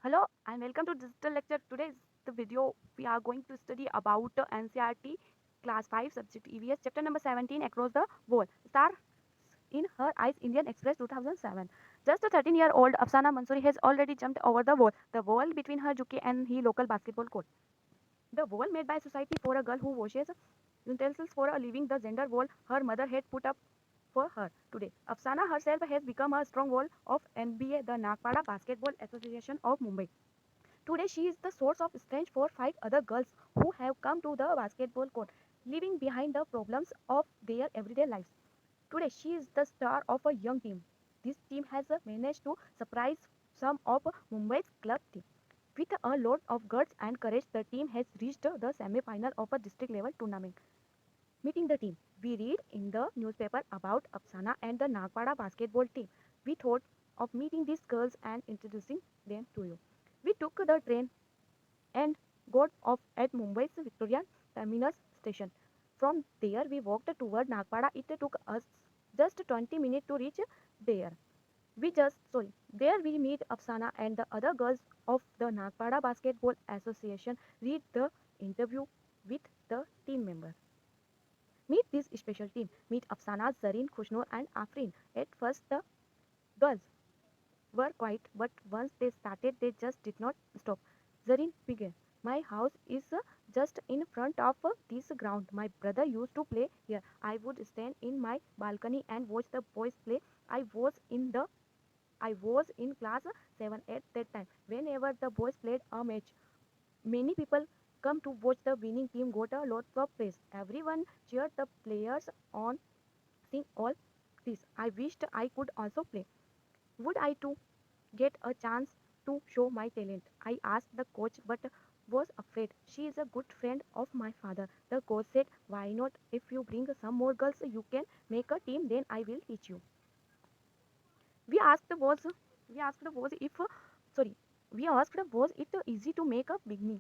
Hello and welcome to digital lecture. Today's the video we are going to study about NCRT class 5 subject EVS chapter number 17 across the wall. Star in her eyes Indian Express 2007. Just a 13-year-old Afsana Mansoori has already jumped over the wall between her Juki and he local basketball court. The wall made by society for a girl who washes utensils for a living, the gender wall her mother had put up for her. Today, Afsana herself has become a strong wall of NBA, the Nagpada Basketball Association of Mumbai. Today, she is the source of strength for five other girls who have come to the basketball court, leaving behind the problems of their everyday lives. Today, she is the star of a young team. This team has managed to surprise some of Mumbai's club team. With a lot of guts and courage, the team has reached the semi-final of a district level tournament. Meeting the team. We read in the newspaper about Apsana and the Nagpada basketball team. We thought of meeting these girls and introducing them to you. We took the train and got off at Mumbai's Victoria Terminus station. From there, we walked toward Nagpada. It took us just 20 minutes to reach there. There we meet Afsana and the other girls of the Nagpada Basketball Association. Read the interview with the team members. Meet this special team. Meet Afsana, Zareen, Khushnur, and Afrin. At first, the girls were quiet, but once they started, they just did not stop. Zareen began. My house is just in front of this ground. My brother used to play here. I would stand in my balcony and watch the boys play. I was in the I was in class 7 at that time. Whenever the boys played a match, many people come to watch the winning team got a lot of praise. Everyone cheered the players on. Seeing all this, I wished I could also play. Would I too get a chance to show my talent? I asked the coach but was afraid. She is a good friend of my father. The coach said, why not? If you bring some more girls, you can make a team, then I will teach you. We asked was we asked was if sorry we asked was it easy to make a beginning?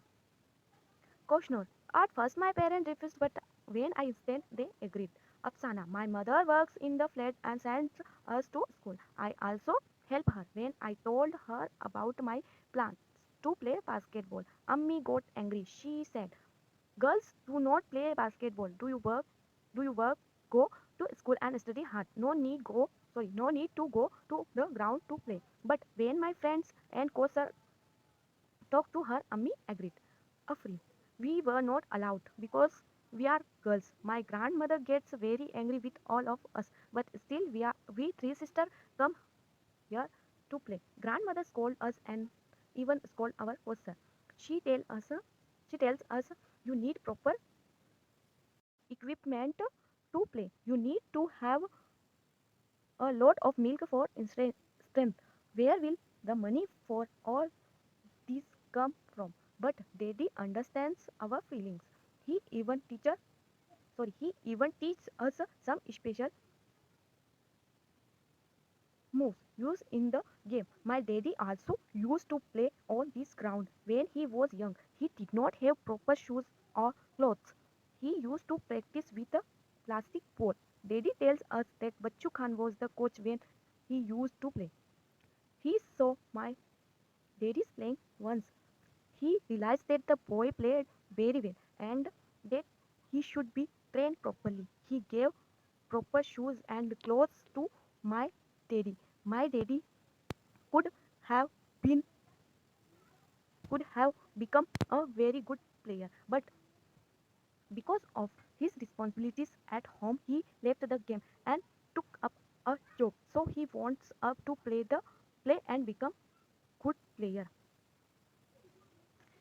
Question. At first my parents refused, but when I insisted, they agreed. Afsana, my mother works in the flat and sends us to school. I also help her. When I told her about my plans to play basketball, Ammi got angry. She said, girls do not play basketball. Do you work? Go to school and study hard. No need to go to the ground to play. But when my friends and coach talked to her, Ammi agreed. Afri, we were not allowed because we are girls. My grandmother gets very angry with all of us, but still we three sisters come here to play. Grandmother scold us and even scold our coach. She tell us she tells us you need proper equipment to play. You need to have a lot of milk for strength. Where will the money for all these come from? But Daddy understands our feelings. He even teacher he even teaches us some special moves used in the game. My daddy also used to play on this ground when he was young. He did not have proper shoes or clothes. He used to practice with a plastic ball. Daddy tells us that Bachu Khan was the coach when he used to play. He saw my daddy's playing once. He realized that the boy played very well and that he should be trained properly. He gave proper shoes and clothes to my daddy. My daddy could have been could have become a very good player, but because of his responsibilities at home, he left the game and took up a job. So he wants up to play and become good player.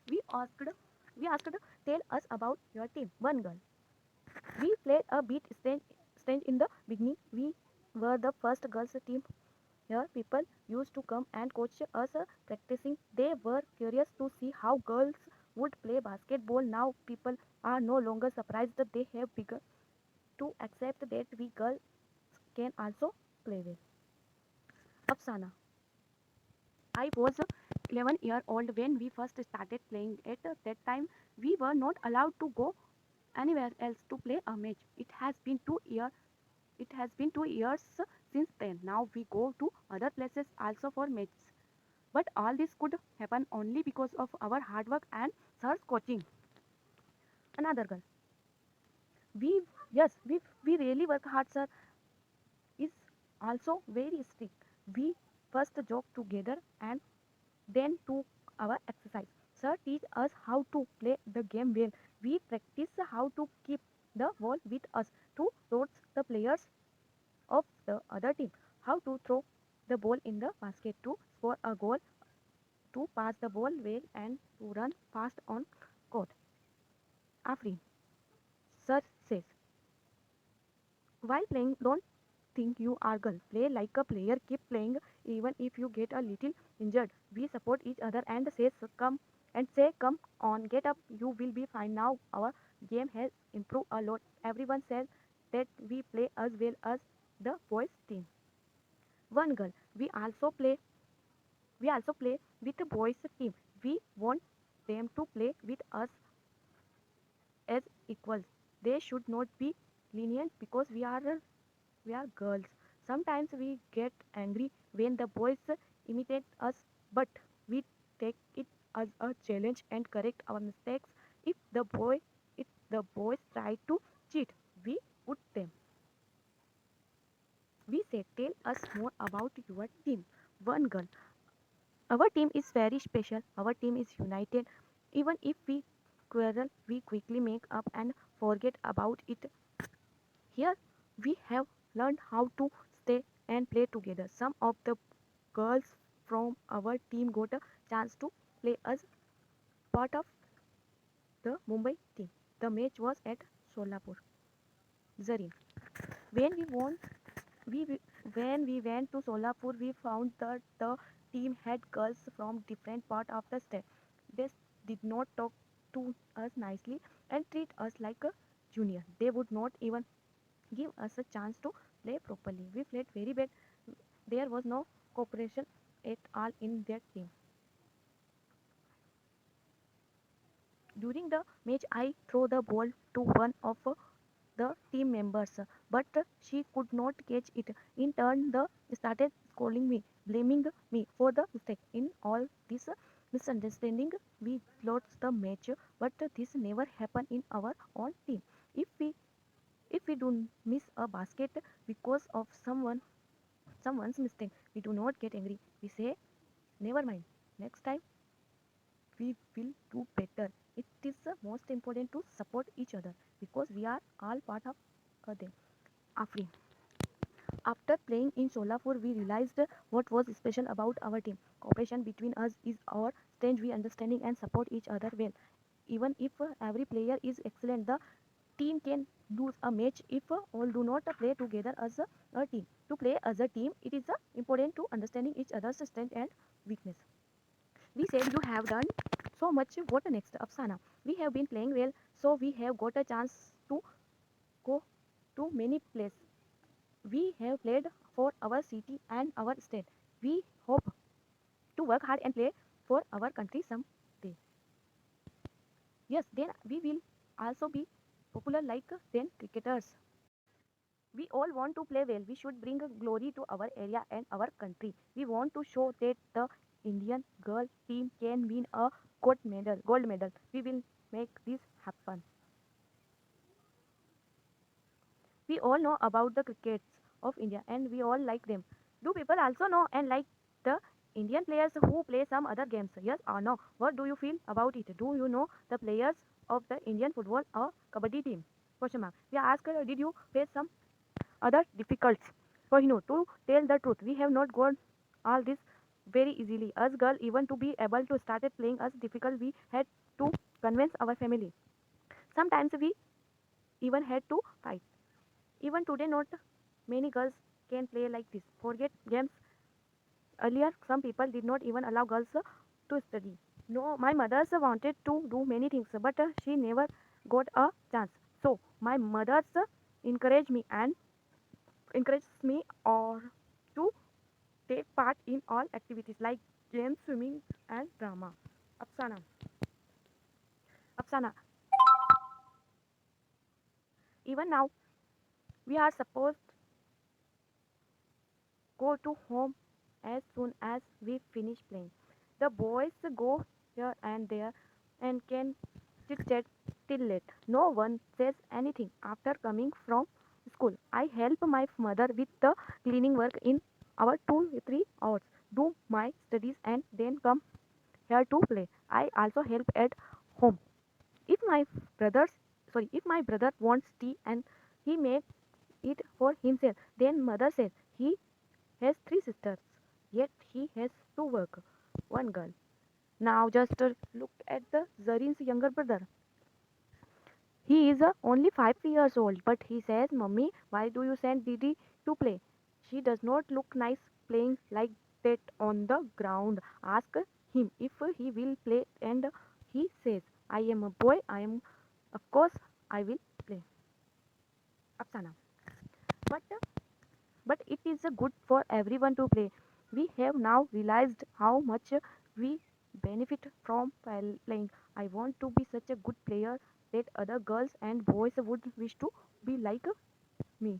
We asked we asked tell us about your team. One girl. We played a bit strange in the beginning. We were the first girls team here. People used to come and coach us practicing. They were curious to see how girls would play basketball. Now people are no longer surprised that they have begun to accept that we girls can also play well. Afsana. I was 11-year-old when we first started playing. At that time, we were not allowed to go anywhere else to play a match. It has been 2 years since then. Now we go to other places also for matches. But all this could happen only because of our hard work and sir's coaching. Another girl. We yes, we really work hard, sir. Is also very strict. We first jog together and then took our exercise. Sir teach us how to play the game well. We practice how to keep the ball with us, to towards the players of the other team, how to throw the ball in the basket, to score a goal, to pass the ball well, and to run fast on court. Afrin, sir says, while playing, don't think you are girl. Play like a player. Keep playing even if you get a little injured. We support each other and say come on, get up. You will be fine now. Our game has improved a lot. Everyone says that we play as well as the boys team. One girl. We also play with the boys team. We want them to play with us as equals. They should not be lenient because we are girls. Sometimes we get angry when the boys imitate us, but we take it as a challenge and correct our mistakes. If the boy if the boys try to cheat, we put them. We say, tell us more about your team. One girl. Our team is very special. Our team is united. Even if we quarrel, we quickly make up and forget about it. Here we have learned how to stay and play together. Some of the girls from our team got a chance to play as part of the Mumbai team. The match was at Solapur, Zareen. When we won, we when we went to Solapur, we found that the team had girls from different part of the state. They did not talk to us nicely and treat us like a junior. They would not even give us a chance to play properly. We played very bad. There was no cooperation at all in that team. During the match, I threw the ball to one of the team members, but she could not catch it. In turn, they started scolding me, blaming me for the mistake. In all this misunderstanding, we lost the match, but this never happened in our own team. If we if we do miss a basket because of someone's mistake, we do not get angry. We say, never mind. Next time we will do better. It is most important to support each other because we are all part of them. Afrin. After playing in Solapur, we realized what was special about our team. Cooperation between us is our strength. We understanding and support each other well. Even if every player is excellent, the team can lose a match if all do not play together as a team. To play as a team, it is important to understanding each other's strength and weakness. We said you have done so much. What next, Afsana? We have been playing well, so we have got a chance to go to many places. We have played for our city and our state. We hope to work hard and play for our country someday. Yes, then we will also be popular like then cricketers. We all want to play well. We should bring glory to our area and our country. We want to show that the Indian girl team can win a gold medal. We will make this happen. We all know about the crickets of India and we all like them. Do people also know and like the Indian players who play some other games? Yes or no? What do you feel about it? Do you know the players of the Indian football or kabaddi team? Question mark. We ask, did you face some other difficulties? For to tell the truth, we have not got all this very easily. Us girl, even to be able to start playing us difficult, we had to convince our family. Sometimes we even had to fight. Even today, not many girls can play like this. Forget games. Earlier, some people did not even allow girls to study. No, my mother wanted to do many things, but she never got a chance. So my mother encouraged me or to take part in all activities like games, swimming, and drama. Apsana, Apsana. Even now, we are supposed go to home as soon as we finish playing. The boys go here and there and can chit chat till late. No one says anything after coming from school. I help my mother with the cleaning work in our 2 3 hours, do my studies, and then come here to play. I also help at home. If my brothers if my brother wants tea and he makes it for himself, then mother says he has 3 sisters, yet he has to work. One girl. Now just look at the Zarin's younger brother. He is only 5 years old, but he says, "Mummy, why do you send Didi to play? She does not look nice playing like that on the ground. Ask him if he will play." And he says, "I am a boy. Of course, I will play." Afsana. But but it is good for everyone to play. We have now realized how much we benefit from playing. I want to be such a good player that other girls and boys would wish to be like me.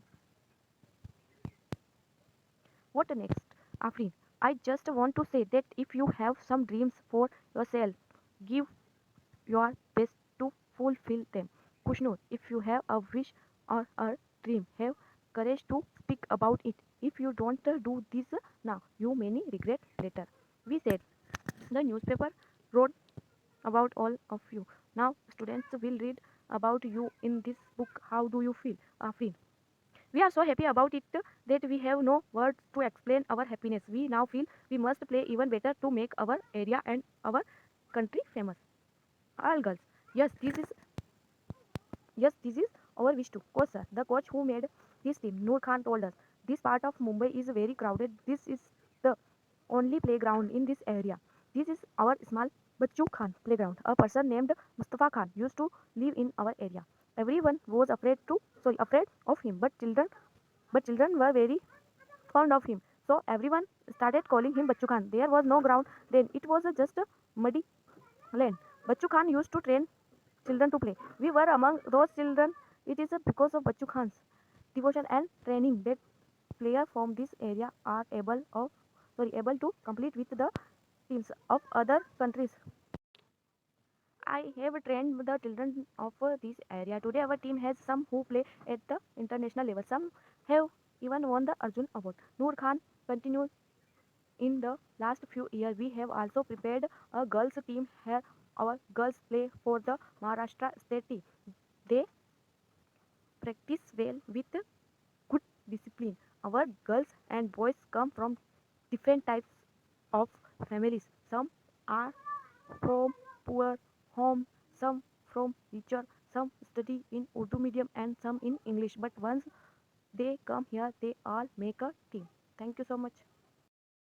What next? Afrin, I just want to say that if you have some dreams for yourself, give your best to fulfill them. Kushnur, if you have a wish or a dream, have courage to speak about it. If you don't do this now, you may regret later. We said the newspaper wrote about all of you. Now students will read about you in this book. How do you feel, Afrin? We are so happy about it that we have no words to explain our happiness. We now feel we must play even better to make our area and our country famous. All girls. Yes, this is our wish too. Coach sir, the coach who made this team, Noor Khan, told us this part of Mumbai is very crowded. This is the only playground in this area. This is our small Bachu Khan playground. A person named Mustafa Khan used to live in our area. Everyone was afraid of him, but children were very fond of him. So everyone started calling him Bachu Khan. There was no ground then. It was just a muddy land. Bachu Khan used to train children to play. We were among those children. It is because of Bachu Khan's devotion and training that players from this area are able to compete with the teams of other countries. I have trained the children of this area. Today our team has some who play at the international level. Some have even won the Arjun Award. Noor Khan continues. In the last few years, we have also prepared a girls team. Here, our girls play for the Maharashtra state team. They practice well with good discipline. Our girls and boys come from different types of families. Some are from poor homes, some from richer, some study in Urdu medium and some in English. But once they come here, they all make a team. Thank you so much.